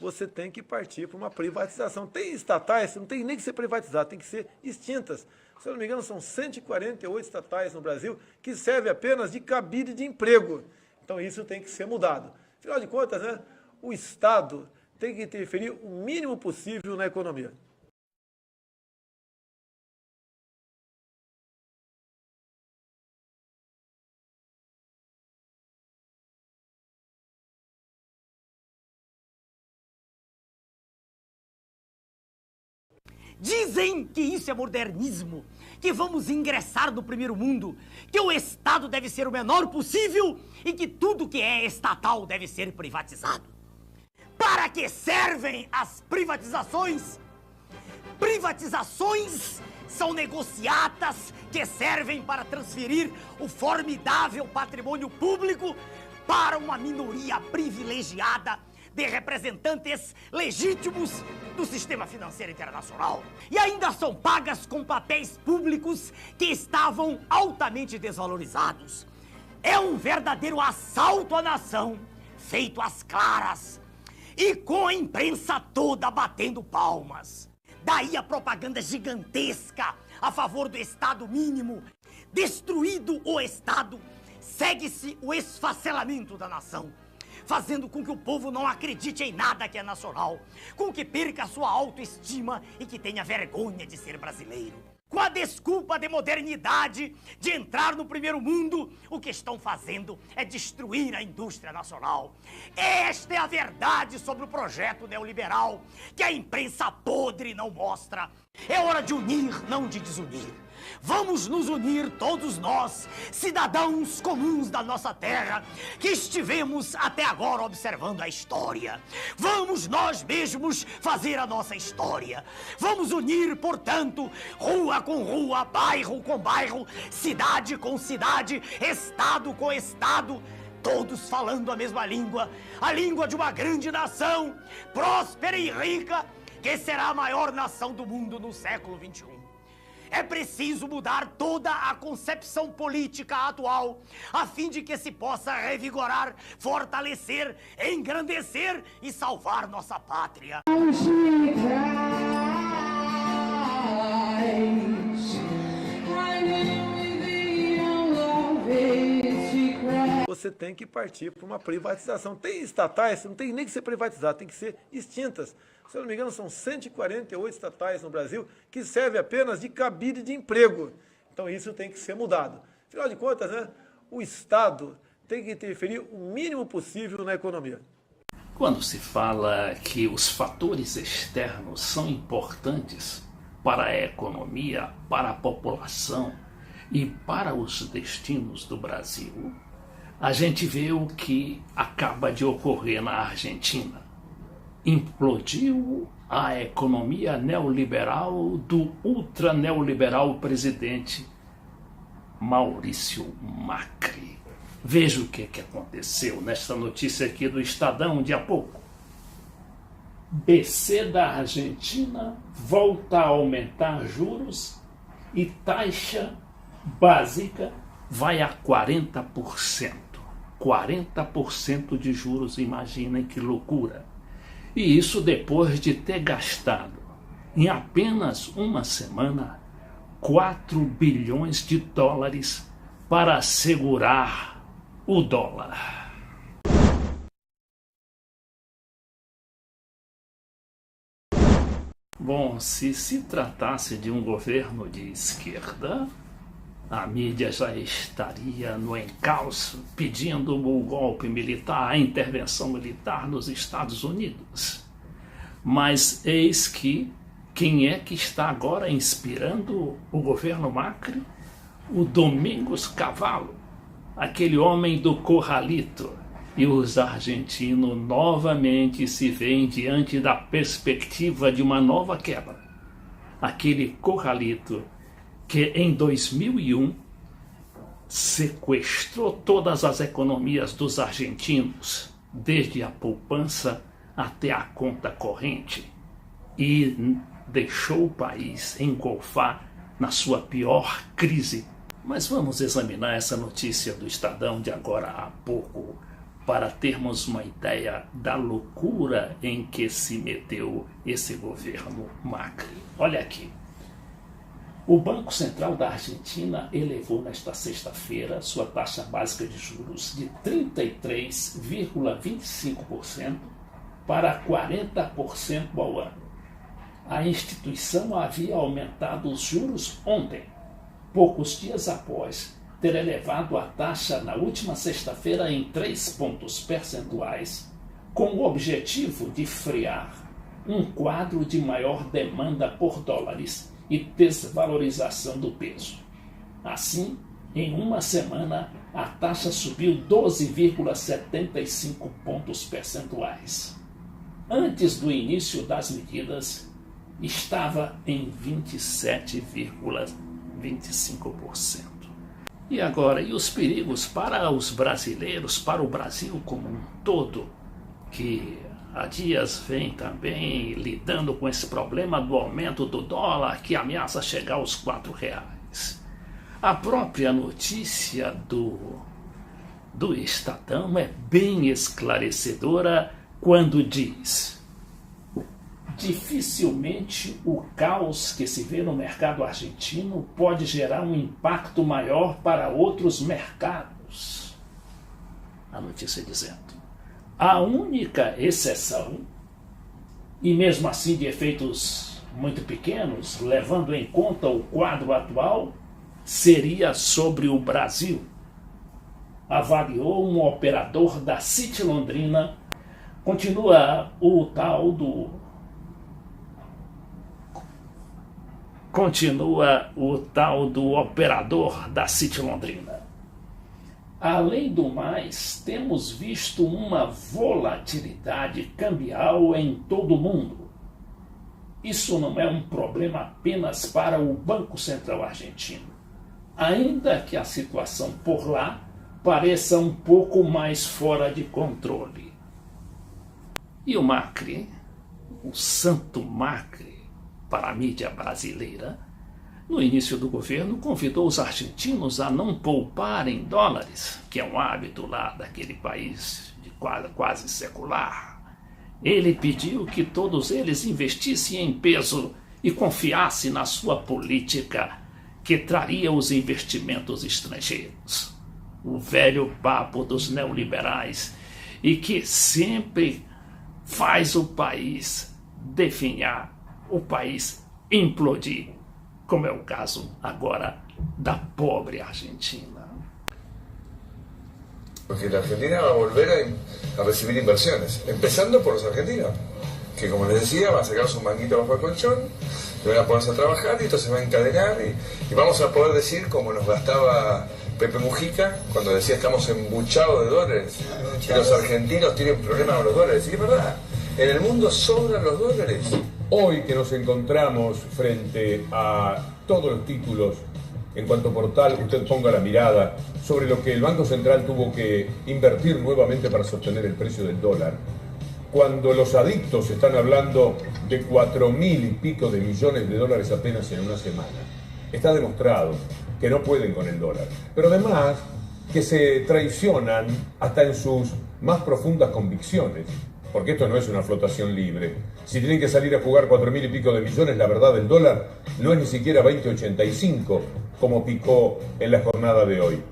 você tem que partir para uma privatização. Tem estatais, não tem nem que ser privatizadas, tem que ser extintas. Se eu não me engano, são 148 estatais no Brasil que servem apenas de cabide de emprego. Então isso tem que ser mudado. Afinal de contas, né, o Estado tem que interferir o mínimo possível na economia. Dizem que isso é modernismo, que vamos ingressar no primeiro mundo, que o Estado deve ser o menor possível e que tudo que é estatal deve ser privatizado. Para que servem as privatizações? Privatizações são negociatas que servem para transferir o formidável patrimônio público para uma minoria privilegiada de representantes legítimos do sistema financeiro internacional. E ainda são pagas com papéis públicos que estavam altamente desvalorizados. É um verdadeiro assalto à nação, feito às claras, e com a imprensa toda batendo palmas. Daí a propaganda gigantesca a favor do Estado mínimo. Destruído o Estado, segue-se o esfacelamento da nação, fazendo com que o povo não acredite em nada que é nacional, com que perca a sua autoestima e que tenha vergonha de ser brasileiro. Com a desculpa de modernidade, de entrar no primeiro mundo, o que estão fazendo é destruir a indústria nacional. Esta é a verdade sobre o projeto neoliberal, que a imprensa podre não mostra. É hora de unir, não de desunir. Vamos nos unir todos nós, cidadãos comuns da nossa terra, que estivemos até agora observando a história. Vamos nós mesmos fazer a nossa história. Vamos unir, portanto, rua com rua, bairro com bairro, cidade com cidade, estado com estado, todos falando a mesma língua, a língua de uma grande nação, próspera e rica, que será a maior nação do mundo no século XXI. É preciso mudar toda a concepção política atual, a fim de que se possa revigorar, fortalecer, engrandecer e salvar nossa pátria. Você tem que partir para uma privatização. Tem estatais, não tem nem que ser privatizadas, tem que ser extintas. Se eu não me engano, são 148 estatais no Brasil que servem apenas de cabide de emprego. Então isso tem que ser mudado. Afinal de contas, né, o Estado tem que interferir o mínimo possível na economia. Quando se fala que os fatores externos são importantes para a economia, para a população e para os destinos do Brasil, a gente vê o que acaba de ocorrer na Argentina. Implodiu a economia neoliberal do ultra-neoliberal presidente Maurício Macri. Veja o que aconteceu nesta notícia aqui do Estadão de há pouco. BC da Argentina volta a aumentar juros e taxa básica vai a 40%. 40% de juros, imaginem que loucura. E isso depois de ter gastado, em apenas uma semana, 4 bilhões de dólares para segurar o dólar. Bom, se tratasse de um governo de esquerda, a mídia já estaria no encalço pedindo o golpe militar, a intervenção militar nos Estados Unidos. Mas eis que quem é que está agora inspirando o governo Macri? O Domingos Cavallo, aquele homem do Corralito. E os argentinos novamente se veem diante da perspectiva de uma nova quebra. Aquele Corralito que em 2001 sequestrou todas as economias dos argentinos, desde a poupança até a conta corrente, e deixou o país engolfar na sua pior crise. Mas vamos examinar essa notícia do Estadão de agora há pouco. para termos uma ideia da loucura em que se meteu esse governo Macri. Olha aqui. O Banco Central da Argentina elevou nesta sexta-feira sua taxa básica de juros de 33,25% para 40% ao ano. A instituição havia aumentado os juros ontem, poucos dias após ter elevado a taxa na última sexta-feira em 3 pontos percentuais, com o objetivo de frear um quadro de maior demanda por dólares e desvalorização do peso. Assim, em uma semana, a taxa subiu 12,75 pontos percentuais. Antes do início das medidas, estava em 27,25%. E agora, e os perigos para os brasileiros, para o Brasil como um todo, que há dias vem também lidando com esse problema do aumento do dólar que ameaça chegar aos R$4. A própria notícia do Estadão é bem esclarecedora quando diz: dificilmente o caos que se vê no mercado argentino pode gerar um impacto maior para outros mercados. A notícia dizendo: a única exceção, e mesmo assim de efeitos muito pequenos, levando em conta o quadro atual, seria sobre o Brasil, avaliou um operador da City Londrina. Continua o tal do operador da City Londrina. Além do mais, temos visto uma volatilidade cambial em todo o mundo. Isso não é um problema apenas para o Banco Central argentino, ainda que a situação por lá pareça um pouco mais fora de controle. E o Macri, o santo Macri, para a mídia brasileira, no início do governo, convidou os argentinos a não poupar em dólares, que é um hábito lá daquele país de quase secular. Ele pediu que todos eles investissem em peso e confiassem na sua política, que traria os investimentos estrangeiros. O velho papo dos neoliberais, e que sempre faz o país definhar, o país implodir, como é o caso agora da pobre Argentina. Porque la Argentina va a volver a recibir inversiones, empezando por los argentinos, que como les decía, van a sacar su manguito bajo el colchón, y van a ponerse a trabajar y esto se va a encadenar y vamos a poder decir, como nos gastaba Pepe Mujica, cuando decía estamos embuchados de dólares, que los argentinos tienen problemas con los dólares. Y es verdad, en el mundo sobran los dólares. Hoy que nos encontramos frente a todos los títulos, en cuanto portal usted ponga la mirada sobre lo que el Banco Central tuvo que invertir nuevamente para sostener el precio del dólar, cuando los adictos están hablando de 4.000 y pico de millones de dólares apenas en una semana, está demostrado que no pueden con el dólar, pero además que se traicionan hasta en sus más profundas convicciones, porque esto no es una flotación libre. Si tienen que salir a jugar 4.000 y pico de millones, la verdad del dólar no es ni siquiera 20.85 como picó en la jornada de hoy.